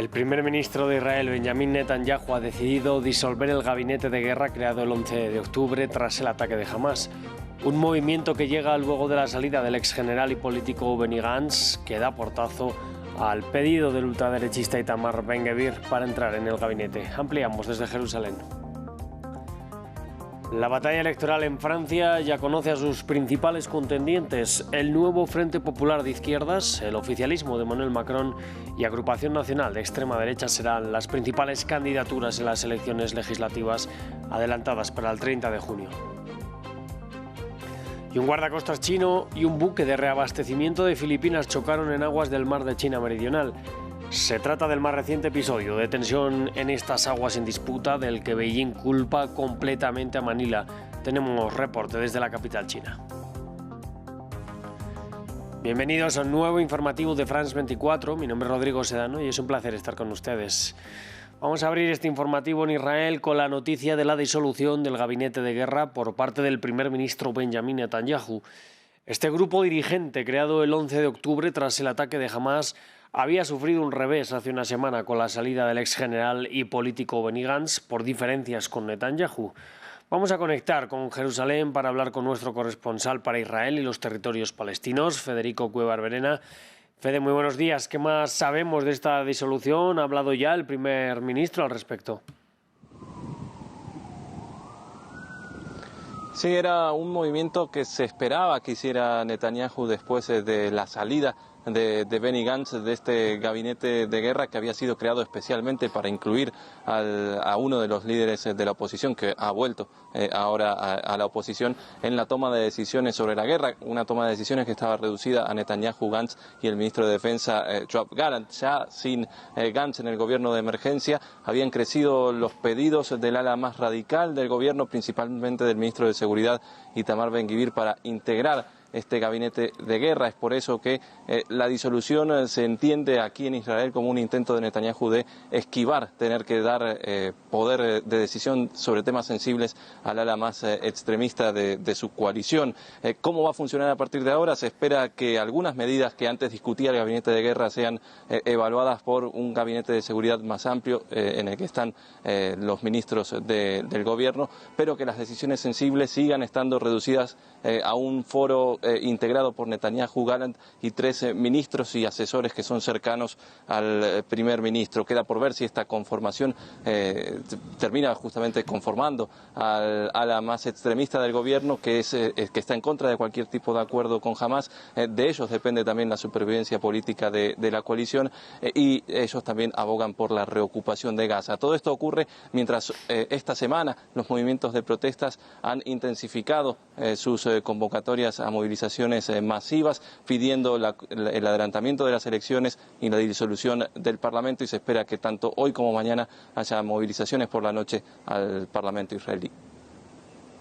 El primer ministro de Israel, Benjamin Netanyahu, ha decidido disolver el gabinete de guerra creado el 11 de octubre tras el ataque de Hamás. Un movimiento que llega luego de la salida del ex general y político Benny Gantz, que da portazo al pedido del ultraderechista Itamar Ben-Gvir para entrar en el gabinete. Ampliamos desde Jerusalén. La batalla electoral en Francia ya conoce a sus principales contendientes. El nuevo Frente Popular de Izquierdas, el oficialismo de Emmanuel Macron y Agrupación Nacional de extrema derecha serán las principales candidaturas en las elecciones legislativas adelantadas para el 30 de junio. Y un guardacostas chino y un buque de reabastecimiento de Filipinas chocaron en aguas del mar de China Meridional. Se trata del más reciente episodio de tensión en estas aguas en disputa del que Beijing culpa completamente a Manila. Tenemos reporte desde la capital china. Bienvenidos a un nuevo informativo de France 24. Mi nombre es Rodrigo Sedano y es un placer estar con ustedes. Vamos a abrir este informativo en Israel con la noticia de la disolución del gabinete de guerra por parte del primer ministro Benjamin Netanyahu. Este grupo dirigente, creado el 11 de octubre tras el ataque de Hamás, había sufrido un revés hace una semana con la salida del ex general y político Benny Gantz por diferencias con Netanyahu. Vamos a conectar con Jerusalén para hablar con nuestro corresponsal para Israel y los territorios palestinos, Federico Cuéllar Verena. Fede, muy buenos días. ¿Qué más sabemos de esta disolución? ¿Ha hablado ya el primer ministro al respecto? Sí, era un movimiento que se esperaba que hiciera Netanyahu después de la salida de Benny Gantz de este gabinete de guerra que había sido creado especialmente para incluir a uno de los líderes de la oposición que ha vuelto ahora a la oposición en la toma de decisiones sobre la guerra, una toma de decisiones que estaba reducida a Netanyahu, Gantz y el ministro de Defensa Yoav Gallant. Ya sin Gantz en el gobierno de emergencia habían crecido los pedidos del ala más radical del gobierno, principalmente del ministro de Seguridad Itamar Ben-Gvir, para integrar este gabinete de guerra. Es por eso que la disolución se entiende aquí en Israel como un intento de Netanyahu de esquivar tener que dar poder de decisión sobre temas sensibles al ala más extremista de su coalición. ¿Cómo va a funcionar a partir de ahora? Se espera que algunas medidas que antes discutía el gabinete de guerra sean evaluadas por un gabinete de seguridad más amplio en el que están los ministros del gobierno, pero que las decisiones sensibles sigan estando reducidas a un foro integrado por Netanyahu, Gallant y 13 ministros y asesores que son cercanos al primer ministro. Queda por ver si esta conformación termina justamente conformando a la más extremista del gobierno, que está en contra de cualquier tipo de acuerdo con Hamás. De ellos depende también la supervivencia política de la coalición y ellos también abogan por la reocupación de Gaza. Todo esto ocurre mientras esta semana los movimientos de protestas han intensificado sus convocatorias a movilizaciones masivas, pidiendo el adelantamiento de las elecciones y la disolución del Parlamento, y se espera que tanto hoy como mañana haya movilizaciones por la noche al Parlamento israelí.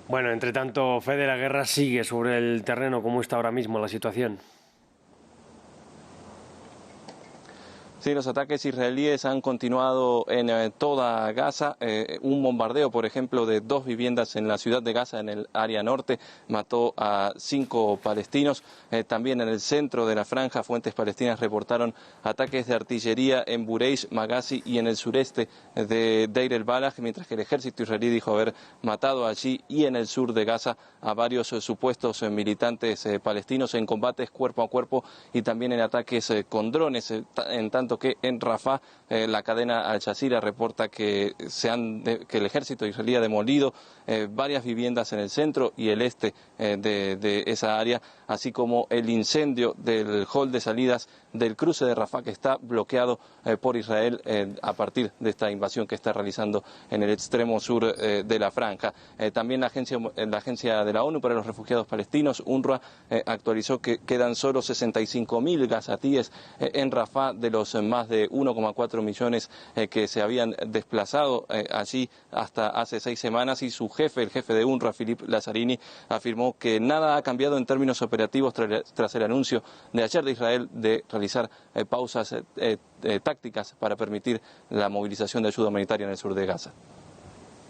Bueno, entre tanto, Fede, la guerra sigue sobre el terreno. ¿Cómo está ahora mismo la situación? Sí, los ataques israelíes han continuado en toda Gaza. Un bombardeo, por ejemplo, de 2 viviendas en la ciudad de Gaza, en el área norte, mató a 5 palestinos. También en el centro de la franja, fuentes palestinas reportaron ataques de artillería en Bureish, Maghazi y en el sureste de Deir el-Balah, mientras que el ejército israelí dijo haber matado allí y en el sur de Gaza a varios supuestos militantes palestinos en combates cuerpo a cuerpo y también en ataques con drones. En tanto que en Rafah la cadena Al Jazeera reporta que el ejército israelí ha demolido varias viviendas en el centro y el este de esa área, así como el incendio del hall de salidas del cruce de Rafah, que está bloqueado por Israel a partir de esta invasión que está realizando en el extremo sur de la franja. También la agencia de la ONU para los refugiados palestinos, UNRWA, actualizó que quedan solo 65.000 gazatíes en Rafah de los más de 1,4 millones que se habían desplazado allí hasta hace 6 semanas, y su jefe, el jefe de UNRWA, Philippe Lazzarini, afirmó que nada ha cambiado en términos operativos tras el anuncio de ayer de Israel de realizar pausas tácticas para permitir la movilización de ayuda humanitaria en el sur de Gaza.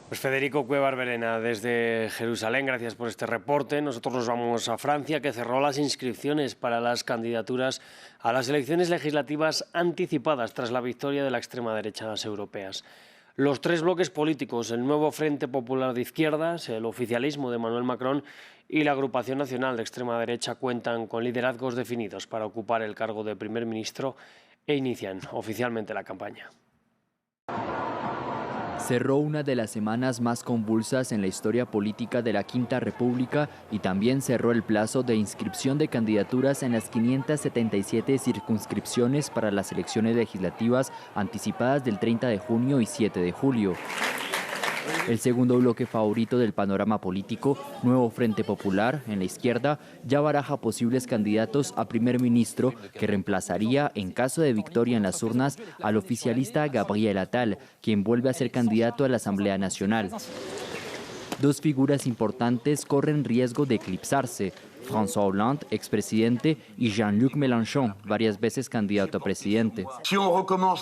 Pues Federico Cuevas Verena desde Jerusalén, gracias por este reporte. Nosotros nos vamos a Francia, que cerró las inscripciones para las candidaturas a las elecciones legislativas anticipadas tras la victoria de la extrema derecha en las europeas. Los tres bloques políticos, el nuevo Frente Popular de Izquierdas, el oficialismo de Emmanuel Macron y la Agrupación Nacional de Extrema Derecha, cuentan con liderazgos definidos para ocupar el cargo de primer ministro e inician oficialmente la campaña. Cerró una de las semanas más convulsas en la historia política de la Quinta República y también cerró el plazo de inscripción de candidaturas en las 577 circunscripciones para las elecciones legislativas anticipadas del 30 de junio y 7 de julio. El segundo bloque favorito del panorama político, Nuevo Frente Popular, en la izquierda, ya baraja posibles candidatos a primer ministro que reemplazaría, en caso de victoria en las urnas, al oficialista Gabriel Attal, quien vuelve a ser candidato a la Asamblea Nacional. Dos figuras importantes corren riesgo de eclipsarse: François Hollande, expresidente, y Jean-Luc Mélenchon, varias veces candidato a presidente.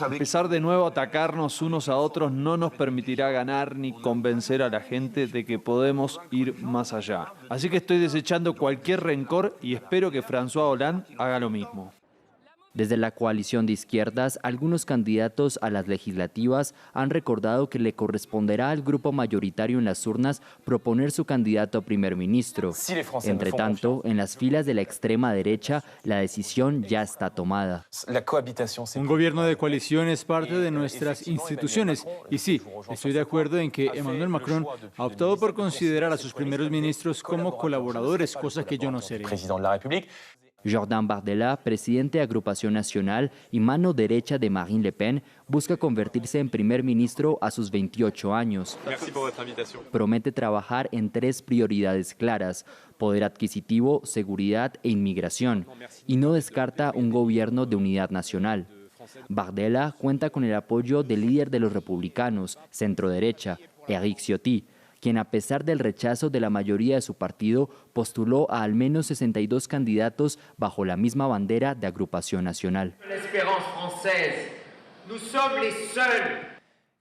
Empezar de nuevo a atacarnos unos a otros no nos permitirá ganar ni convencer a la gente de que podemos ir más allá. Así que estoy desechando cualquier rencor y espero que François Hollande haga lo mismo. Desde la coalición de izquierdas, algunos candidatos a las legislativas han recordado que le corresponderá al grupo mayoritario en las urnas proponer su candidato a primer ministro. Entre tanto, en las filas de la extrema derecha, la decisión ya está tomada. Un gobierno de coalición es parte de nuestras instituciones y sí, estoy de acuerdo en que Emmanuel Macron ha optado por considerar a sus primeros ministros como colaboradores, cosa que yo no seré. Jordan Bardella, presidente de Agrupación Nacional y mano derecha de Marine Le Pen, busca convertirse en primer ministro a sus 28 años. Promete trabajar en tres prioridades claras: poder adquisitivo, seguridad e inmigración, y no descarta un gobierno de unidad nacional. Bardella cuenta con el apoyo del líder de los republicanos, centro-derecha, Éric Ciotti, quien, a pesar del rechazo de la mayoría de su partido, postuló a al menos 62 candidatos bajo la misma bandera de Agrupación Nacional.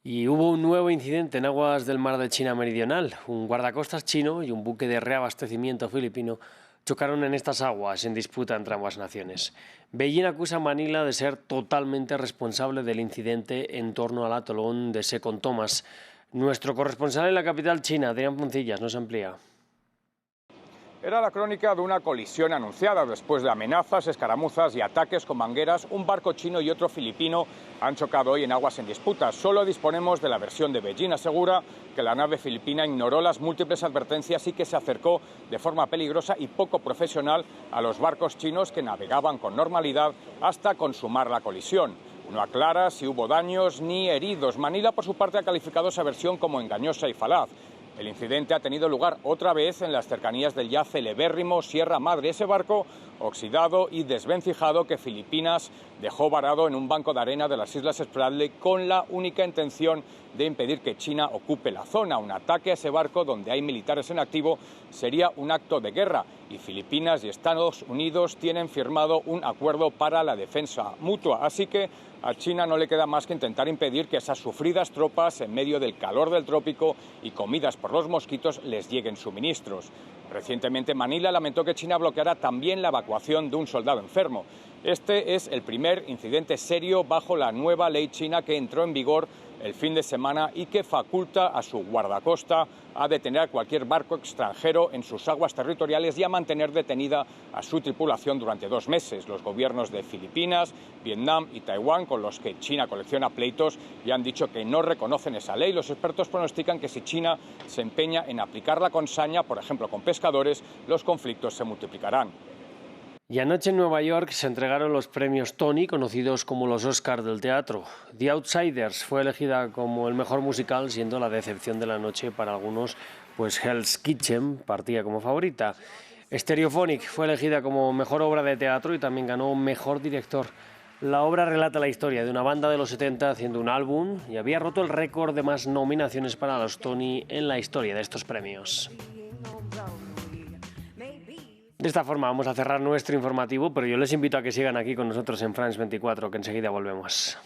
Y hubo un nuevo incidente en aguas del mar de China Meridional. Un guardacostas chino y un buque de reabastecimiento filipino chocaron en estas aguas en disputa entre ambas naciones. Beijing acusa a Manila de ser totalmente responsable del incidente en torno al atolón de Second Thomas. Nuestro corresponsal en la capital china, Adrián Poncillas, nos amplía. Era la crónica de una colisión anunciada. Después de amenazas, escaramuzas y ataques con mangueras, un barco chino y otro filipino han chocado hoy en aguas en disputa. Solo disponemos de la versión de Beijing. Asegura que la nave filipina ignoró las múltiples advertencias y que se acercó de forma peligrosa y poco profesional a los barcos chinos que navegaban con normalidad hasta consumar la colisión. No aclara si hubo daños ni heridos. Manila, por su parte, ha calificado esa versión como engañosa y falaz. El incidente ha tenido lugar otra vez en las cercanías del ya celebérrimo Sierra Madre, ese barco oxidado y desvencijado que Filipinas dejó varado en un banco de arena de las Islas Spratly con la única intención de impedir que China ocupe la zona. Un ataque a ese barco donde hay militares en activo sería un acto de guerra y Filipinas y Estados Unidos tienen firmado un acuerdo para la defensa mutua. Así que a China no le queda más que intentar impedir que esas sufridas tropas, en medio del calor del trópico y comidas por los mosquitos, les lleguen suministros. Recientemente Manila lamentó que China bloqueara también la evacuación de un soldado enfermo. Este es el primer incidente serio bajo la nueva ley china que entró en vigor el fin de semana y que faculta a su guardacosta a detener a cualquier barco extranjero en sus aguas territoriales y a mantener detenida a su tripulación durante 2 meses. Los gobiernos de Filipinas, Vietnam y Taiwán, con los que China colecciona pleitos, ya han dicho que no reconocen esa ley. Los expertos pronostican que si China se empeña en aplicarla con saña, por ejemplo con pescadores, los conflictos se multiplicarán. Y anoche en Nueva York se entregaron los premios Tony, conocidos como los Oscars del teatro. The Outsiders fue elegida como el mejor musical, siendo la decepción de la noche para algunos, pues Hell's Kitchen partía como favorita. Stereophonic fue elegida como mejor obra de teatro y también ganó mejor director. La obra relata la historia de una banda de los 70 haciendo un álbum y había roto el récord de más nominaciones para los Tony en la historia de estos premios. De esta forma vamos a cerrar nuestro informativo, pero yo les invito a que sigan aquí con nosotros en France 24, que enseguida volvemos.